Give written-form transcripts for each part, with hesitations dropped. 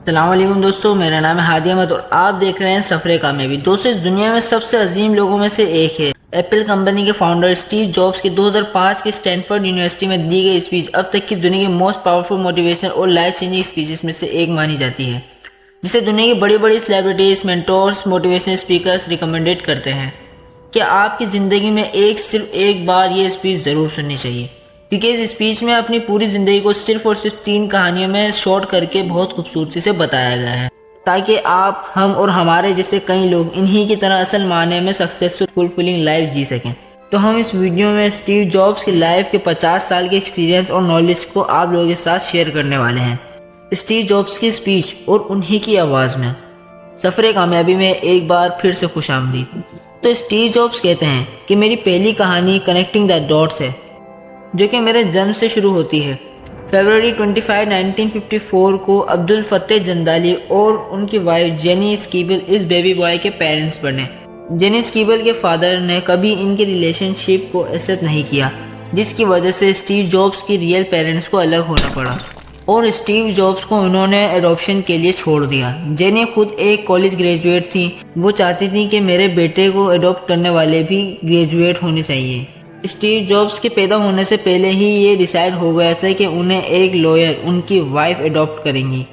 अस्सलाम वालेकुम दोस्तों, मेरा नाम है हादी अहमद और आप देख रहे हैं सफरे कामयाबी। दोस्तों, इस दुनिया में सबसे अजीम लोगों में से एक है एप्पल कंपनी के फाउंडर स्टीव जॉब्स की 2005 की स्टैनफोर्ड यूनिवर्सिटी में दी गई स्पीच अब तक की दुनिया की मोस्ट पावरफुल मोटिवेशनल और लाइफ चेंजिंग स्पीचेस में से एक मानी जाती है, जिसे दुनिया की बड़ी बड़ी celebrities, mentors, motivational speakers recommended करते हैं कि आपकी ज़िंदगी में सिर्फ एक बार ये स्पीच ज़रूर सुननी चाहिए, क्योंकि इस स्पीच में अपनी पूरी ज़िंदगी को सिर्फ और सिर्फ 3 कहानियों में शॉर्ट करके बहुत खूबसूरती से बताया गया है, ताकि आप, हम और हमारे जैसे कई लोग इन्हीं की तरह असल मायने में सक्सेसफुल फुलफिलिंग लाइफ जी सकें। तो हम इस वीडियो में स्टीव जॉब्स की लाइफ के 50 साल के एक्सपीरियंस और नॉलेज को आप लोगों के साथ शेयर करने वाले हैं, स्टीव जॉब्स की स्पीच और उन्हीं की आवाज़ में। सफरे कामयाबी में एक बार फिर से खुशामदीद। तो स्टीव जॉब्स कहते हैं कि मेरी पहली कहानी कनेक्टिंग द डॉट्स है, जो कि मेरे जन्म से शुरू होती है। फरवरी 25, 1954 को अब्दुल फतेह जंदाली और उनकी वाइफ जेनी स्कीबल इस बेबी बॉय के पेरेंट्स बने। जेनी स्कीबल के फादर ने कभी इनके रिलेशनशिप को एक्सेप्ट नहीं किया, जिसकी वजह से स्टीव जॉब्स की रियल पेरेंट्स को अलग होना पड़ा और स्टीव जॉब्स को उन्होंने एडॉप्शन के लिए छोड़ दिया। जेनी खुद एक कॉलेज ग्रेजुएट थी। वो चाहती थी कि मेरे बेटे को अडॉप्ट करने वाले भी ग्रेजुएट होने चाहिए। स्टीव जॉब्स के पैदा होने से पहले ही ये डिसाइड हो गया था कि उन्हें एक लॉयर उनकी वाइफ अडॉप्ट करेंगी,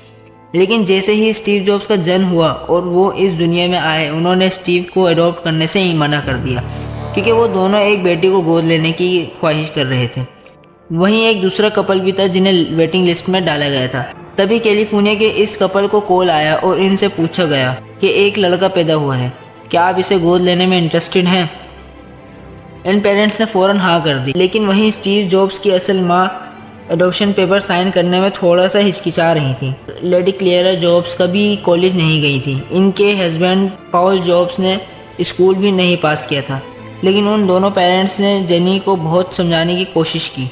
लेकिन जैसे ही स्टीव जॉब्स का जन्म हुआ और वो इस दुनिया में आए, उन्होंने स्टीव को अडॉप्ट करने से ही मना कर दिया, क्योंकि वो दोनों एक बेटी को गोद लेने की ख्वाहिश कर रहे थे। वहीं एक दूसरा कपल भी था जिन्हें वेटिंग लिस्ट में डाला गया था। तभी कैलिफोर्निया के इस कपल को कॉल आया और इनसे पूछा गया कि एक लड़का पैदा हुआ है, क्या आप इसे गोद लेने में इंटरेस्टेड हैं? इन पेरेंट्स ने फ़ौरन हाँ कर दी, लेकिन वहीं स्टीव जॉब्स की असल माँ एडॉप्शन पेपर साइन करने में थोड़ा सा हिचकिचा रही थी। लेडी क्लियरा जॉब्स कभी कॉलेज नहीं गई थी। इनके हस्बैंड पॉल जॉब्स ने स्कूल भी नहीं पास किया था, लेकिन उन दोनों पेरेंट्स ने जेनी को बहुत समझाने की कोशिश की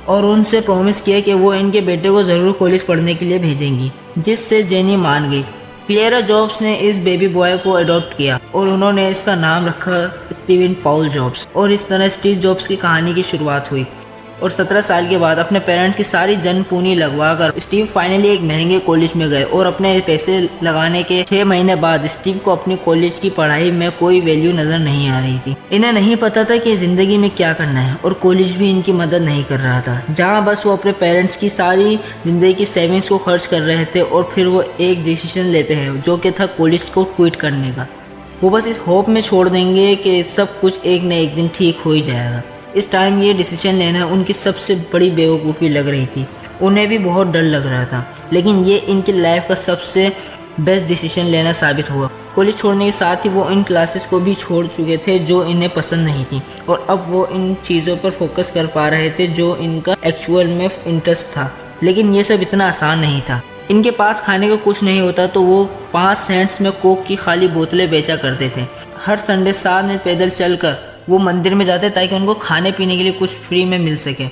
और उनसे प्रॉमिस किया कि वो इनके बेटे को ज़रूर कॉलेज पढ़ने के लिए भेजेंगी, जिससे जेनी मान गई। क्लियरा जॉब्स ने इस बेबी बॉय को अडॉप्ट किया और उन्होंने इसका नाम रखा स्टीवन पॉल जॉब्स, और इस तरह स्टीव जॉब्स की कहानी की शुरुआत हुई। और 17 साल के बाद अपने पेरेंट्स की सारी जन पूंजी लगवाकर स्टीव फाइनली एक महंगे कॉलेज में गए और अपने पैसे लगाने के 6 महीने बाद स्टीव को अपनी कॉलेज की पढ़ाई में कोई वैल्यू नजर नहीं आ रही थी। इन्हें नहीं पता था कि जिंदगी में क्या करना है और कॉलेज भी इनकी मदद नहीं कर रहा था, जहाँ बस वो अपने पेरेंट्स की सारी जिंदगी की सेविंग्स को खर्च कर रहे थे और फिर वो एक डिसीजन लेते हैं जो कि था कॉलेज को क्विट करने का। वो बस इस होप में छोड़ देंगे कि सब कुछ एक न एक दिन ठीक हो ही जाएगा। इस टाइम ये डिसीजन लेना उनकी सबसे बड़ी बेवकूफ़ी लग रही थी। उन्हें भी बहुत डर लग रहा था, लेकिन ये इनकी लाइफ का सबसे बेस्ट डिसीजन लेना साबित हुआ। कॉलेज छोड़ने के साथ ही वो इन क्लासेस को भी छोड़ चुके थे जो इन्हें पसंद नहीं थी, और अब वो इन चीज़ों पर फोकस कर पा रहे थे जो इनका एक्चुअल में इंटरेस्ट था। लेकिन ये सब इतना आसान नहीं था। इनके पास खाने को कुछ नहीं होता तो वो 5 सेंट्स में कोक की खाली बोतलें बेचा करते थे। हर संडे 7 मिनट पैदल चलकर वो मंदिर में जाते ताकि उनको खाने पीने के लिए कुछ फ्री में मिल सके।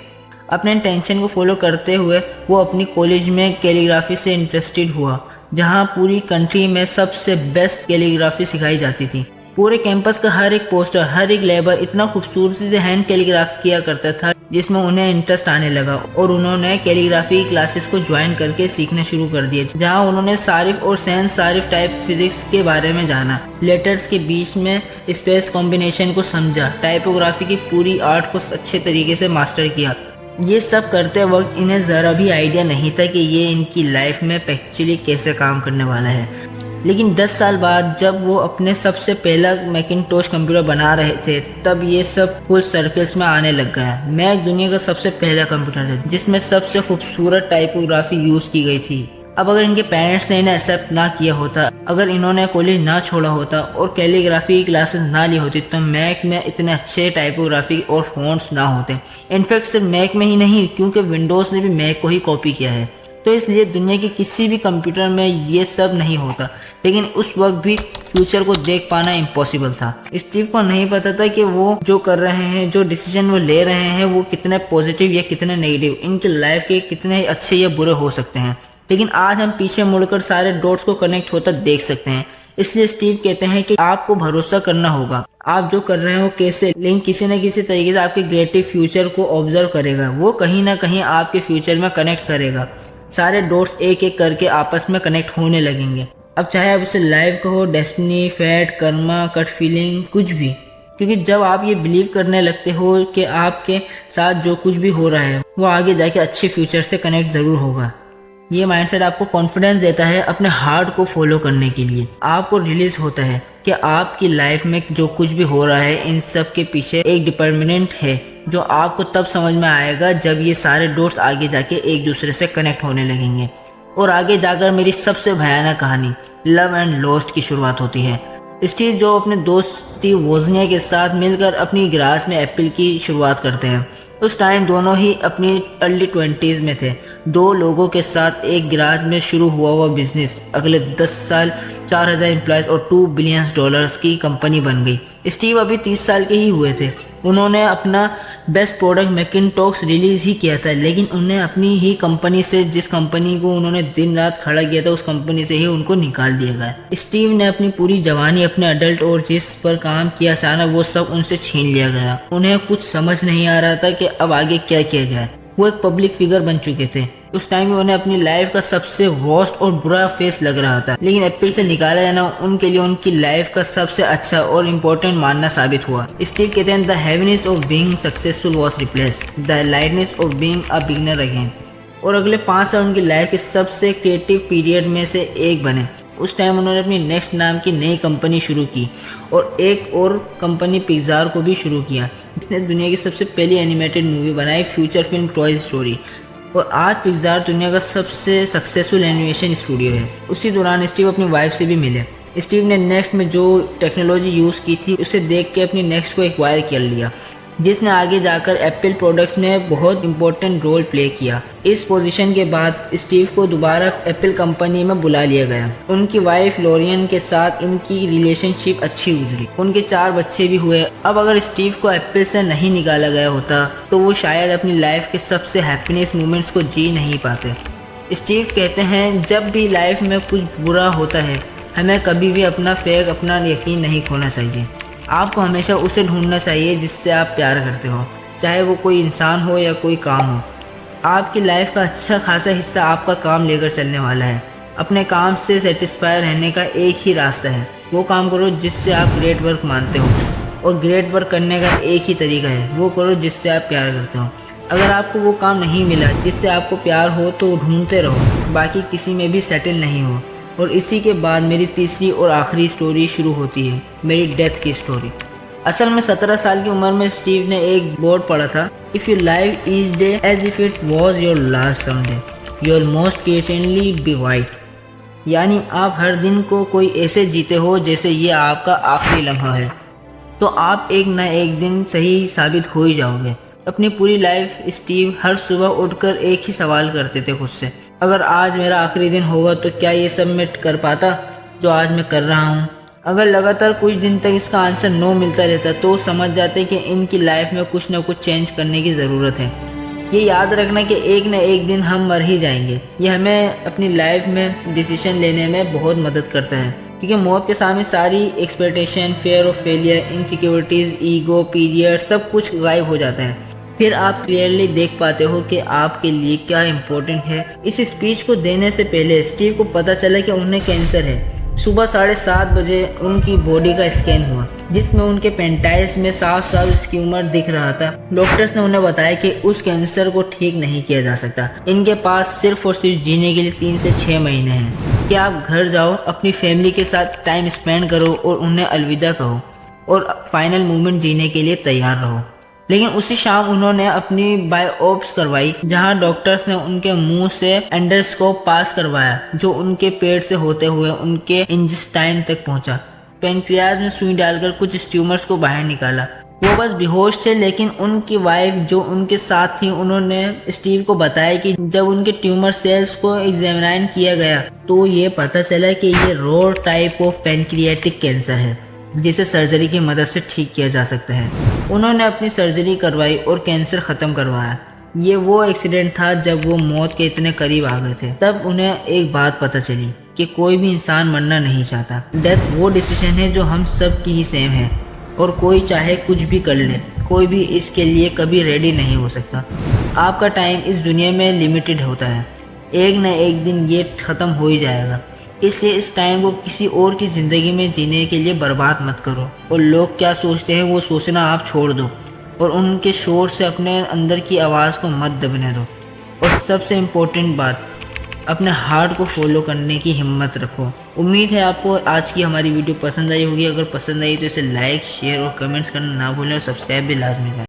अपने इंटेंशन को फॉलो करते हुए वो अपनी कॉलेज में कैलीग्राफी से इंटरेस्टेड हुआ, जहाँ पूरी कंट्री में सबसे बेस्ट कैलीग्राफी सिखाई जाती थी। पूरे कैंपस का हर एक पोस्टर, हर एक लेबर इतना खूबसूरती से हैंड कैलीग्राफी किया करता था, जिसमें उन्हें इंटरेस्ट आने लगा और उन्होंने कैलीग्राफी क्लासेस को ज्वाइन करके सीखना शुरू कर दिया, जहां उन्होंने सारिफ और सेंस सारिफ टाइप फिजिक्स के बारे में जाना, लेटर्स के बीच में स्पेस कॉम्बिनेशन को समझा, टाइपोग्राफी की पूरी आर्ट को अच्छे तरीके से मास्टर किया। ये सब करते वक्त इन्हें ज़रा भी आइडिया नहीं था कि ये इनकी लाइफ में एक्चुअली कैसे काम करने वाला है। लेकिन 10 साल बाद जब वो अपने सबसे पहला मैकिंटोश कंप्यूटर बना रहे थे, तब ये सब फुल सर्कल्स में आने लग गया। मैक दुनिया का सबसे पहला कंप्यूटर था जिसमें सबसे खूबसूरत टाइपोग्राफी यूज की गई थी। अब अगर इनके पेरेंट्स ने इन्हें एक्सेप्ट ना किया होता, अगर इन्होंने कॉलेज ना छोड़ा होता और कैलीग्राफी की क्लासेस ना ली होती, तो मैक में इतने अच्छे टाइपोग्राफी और फॉन्ट्स ना होते। इनफैक्ट सिर्फ मैक में ही नहीं, क्योंकि विंडोज ने भी मैक को ही कॉपी किया है, तो इसलिए दुनिया के किसी भी कंप्यूटर में ये सब नहीं होता। लेकिन उस वक्त भी फ्यूचर को देख पाना इम्पॉसिबल था। स्टीव को नहीं पता था कि वो जो कर रहे हैं, जो डिसीजन वो ले रहे हैं, वो कितने पॉजिटिव या कितने नेगेटिव, इनके लाइफ के कितने अच्छे या बुरे हो सकते हैं। लेकिन आज हम पीछे मुड़कर सारे डॉट्स को कनेक्ट होता देख सकते हैं। इसलिए स्टीव कहते हैं कि आपको भरोसा करना होगा। आप जो कर रहे हो कैसे, लेकिन किसी न किसी तरीके से आपके क्रिएटिव फ्यूचर को ऑब्जर्व करेगा। वो कहीं ना कहीं आपके फ्यूचर में कनेक्ट करेगा। सारे डॉट्स एक एक करके आपस में कनेक्ट होने लगेंगे। अब चाहे आप इसे लाइफ कहो, destiny, fate, karma, gut feeling, कुछ भी, क्योंकि जब आप ये बिलीव करने लगते हो कि आपके साथ जो कुछ भी हो रहा है वो आगे जाके अच्छे फ्यूचर से कनेक्ट ज़रूर होगा। ये माइंडसेट आपको कॉन्फिडेंस देता है अपने हार्ट को फॉलो करने के लिए। आपको रिलीज होता है कि आपकी लाइफ में जो कुछ भी हो रहा है इन सब के पीछे एक डिटरमिनेंट है, जो आपको तब समझ में आएगा जब ये सारे डॉट्स आगे जाके एक दूसरे से कनेक्ट होने लगेंगे। और आगे जाकर मेरी सबसे भयानक कहानी लव एंड लॉस्ट की शुरुआत होती है। स्टीव जो अपने दोस्त स्टीव वोजनियाक के साथ मिलकर अपनी गैराज में एप्पल की शुरुआत करते हैं। उस टाइम दोनों ही अपनी अर्ली 20s में थे। दो लोगों के साथ एक गैराज में शुरू हुआ बिजनेस अगले 10 साल 4000 एम्प्लॉयज और $2 बिलियन की कंपनी बन गई। स्टीव अभी 30 साल के ही हुए थे। उन्होंने अपना बेस्ट प्रोडक्ट मैकिन्टॉश रिलीज ही किया था, लेकिन उन्हें अपनी ही कंपनी से, जिस कंपनी को उन्होंने दिन रात खड़ा किया था, उस कंपनी से ही उनको निकाल दिया गया। स्टीव ने अपनी पूरी जवानी अपने अडल्ट और जिस पर काम किया था वो सब उनसे छीन लिया गया। उन्हें कुछ समझ नहीं आ रहा था कि अब आगे क्या किया जाए। वो एक पब्लिक फिगर बन चुके थे। उस टाइम में उन्हें अपनी लाइफ का सबसे वर्स्ट और बुरा फेस लग रहा था, लेकिन एप्पल से निकाला जाना उनके लिए उनकी लाइफ का सबसे अच्छा और इम्पोर्टेंट मानना साबित हुआ। स्टीव कहते हैं, the heaviness of being successful was replaced the lightness of being a beginner again. और अगले 5 साल उनकी लाइफ के सबसे क्रिएटिव पीरियड में से एक बने। उस टाइम उन्होंने अपनी नेक्स्ट नाम की नई कंपनी शुरू की और एक और कंपनी पिक्सार को भी शुरू किया, जिसने दुनिया की सबसे पहली एनिमेटेड मूवी बनाई, फ्यूचर फिल्म टॉय स्टोरी। और आज पिक्सार दुनिया का सबसे सक्सेसफुल एनिमेशन स्टूडियो है। उसी दौरान स्टीव अपनी वाइफ से भी मिले। स्टीव ने नेक्स्ट में जो टेक्नोलॉजी यूज़ की थी उसे देख के अपनी नेक्स्ट को एक्वायर कर लिया, जिसने आगे जाकर एप्पल प्रोडक्ट्स में बहुत इंपॉर्टेंट रोल प्ले किया। इस पोजीशन के बाद स्टीव को दोबारा एप्पल कंपनी में बुला लिया गया। उनकी वाइफ लोरियन के साथ इनकी रिलेशनशिप अच्छी गुजरी। उनके 4 बच्चे भी हुए। अब अगर स्टीव को एप्पल से नहीं निकाला गया होता तो वो शायद अपनी लाइफ के सबसे हैप्पीनेस मोमेंट्स को जी नहीं पाते। स्टीव कहते हैं, जब भी लाइफ में कुछ बुरा होता है हमें कभी भी अपना यकीन नहीं खोना चाहिए। आपको हमेशा उसे ढूंढना चाहिए जिससे आप प्यार करते हो, चाहे वो कोई इंसान हो या कोई काम हो। आपकी लाइफ का अच्छा खासा हिस्सा आपका काम लेकर चलने वाला है। अपने काम से सेटिस्फाई रहने का एक ही रास्ता है, वो काम करो जिससे आप ग्रेट वर्क मानते हो। और ग्रेट वर्क करने का एक ही तरीका है, वो करो जिससे आप प्यार करते हो। अगर आपको वो काम नहीं मिला जिससे आपको प्यार हो तो ढूंढते रहो, बाकी किसी में भी सेटल नहीं हो। और इसी के बाद मेरी तीसरी और आखिरी स्टोरी शुरू होती है, मेरी डेथ की स्टोरी। असल में 17 साल की उम्र में स्टीव ने एक बोर्ड पढ़ा था, if you live each day as if it was your last someday your most certainly be right. यानी आप हर दिन को कोई ऐसे जीते हो जैसे ये आपका आखिरी लम्हा है, तो आप एक न एक दिन सही साबित हो ही जाओगे। अपनी पूरी लाइफ स्टीव हर सुबह उठकर एक ही सवाल करते थे खुद से, अगर आज मेरा आखिरी दिन होगा तो क्या ये सब मैं कर पाता जो आज मैं कर रहा हूँ। अगर लगातार कुछ दिन तक इसका आंसर नो मिलता रहता तो समझ जाते कि इनकी लाइफ में कुछ ना कुछ चेंज करने की ज़रूरत है। ये याद रखना कि एक न एक दिन हम मर ही जाएंगे, ये हमें अपनी लाइफ में डिसीजन लेने में बहुत मदद करता है, क्योंकि मौत के सामने सारी expectation, fear of failure, insecurities, ego, period सब कुछ गायब हो जाता है। फिर आप क्लियरली देख पाते हो कि आपके लिए क्या इम्पोर्टेंट है। इस स्पीच को देने से पहले स्टीव को पता चला कि उन्हें कैंसर है। सुबह 7:30 बजे उनकी बॉडी का स्कैन हुआ, जिसमें उनके पेंटाइल्स में 7 साल उसकी उम्र दिख रहा था। डॉक्टर्स ने उन्हें बताया कि उस कैंसर को ठीक नहीं किया जा सकता। इनके पास सिर्फ और सिर्फ जीने के लिए 3 से 6 महीने हैं। कि आप घर जाओ, अपनी फैमिली के साथ टाइम स्पेंड करो और उन्हें अलविदा कहो और फाइनल मोमेंट जीने के लिए तैयार रहो। लेकिन उसी शाम उन्होंने अपनी बायोप्सी करवाई, जहां डॉक्टर्स ने उनके मुंह से एंडोस्कोप पास करवाया, जो उनके पेट से होते हुए उनके इंटेस्टाइन तक पहुंचा। पेनक्रियाज में सुई डालकर कुछ ट्यूमर्स को बाहर निकाला। वो बस बेहोश थे, लेकिन उनकी वाइफ जो उनके साथ थी उन्होंने स्टीव को बताया कि जब उनके ट्यूमर सेल्स को एग्जामिन किया गया तो ये पता चला कि ये रो टाइप ऑफ पेनक्रियाटिक कैंसर है, जिसे सर्जरी की मदद से ठीक किया जा सकता है। उन्होंने अपनी सर्जरी करवाई और कैंसर ख़त्म करवाया। ये वो एक्सीडेंट था जब वो मौत के इतने करीब आ गए थे। तब उन्हें एक बात पता चली कि कोई भी इंसान मरना नहीं चाहता। डेथ वो डिसीजन है जो हम सब की ही सेम है, और कोई चाहे कुछ भी कर ले, कोई भी इसके लिए कभी रेडी नहीं हो सकता। आपका टाइम इस दुनिया में लिमिटेड होता है, एक न एक दिन ये ख़त्म हो ही जाएगा। इससे इस टाइम को किसी और की ज़िंदगी में जीने के लिए बर्बाद मत करो, और लोग क्या सोचते हैं वो सोचना आप छोड़ दो, और उनके शोर से अपने अंदर की आवाज़ को मत दबने दो। और सबसे इम्पोर्टेंट बात, अपने हार्ट को फॉलो करने की हिम्मत रखो। उम्मीद है आपको आज की हमारी वीडियो पसंद आई होगी। अगर पसंद आई तो इसे लाइक, शेयर और कमेंट्स करना ना भूलें, और सब्सक्राइब भी लाजमी करें।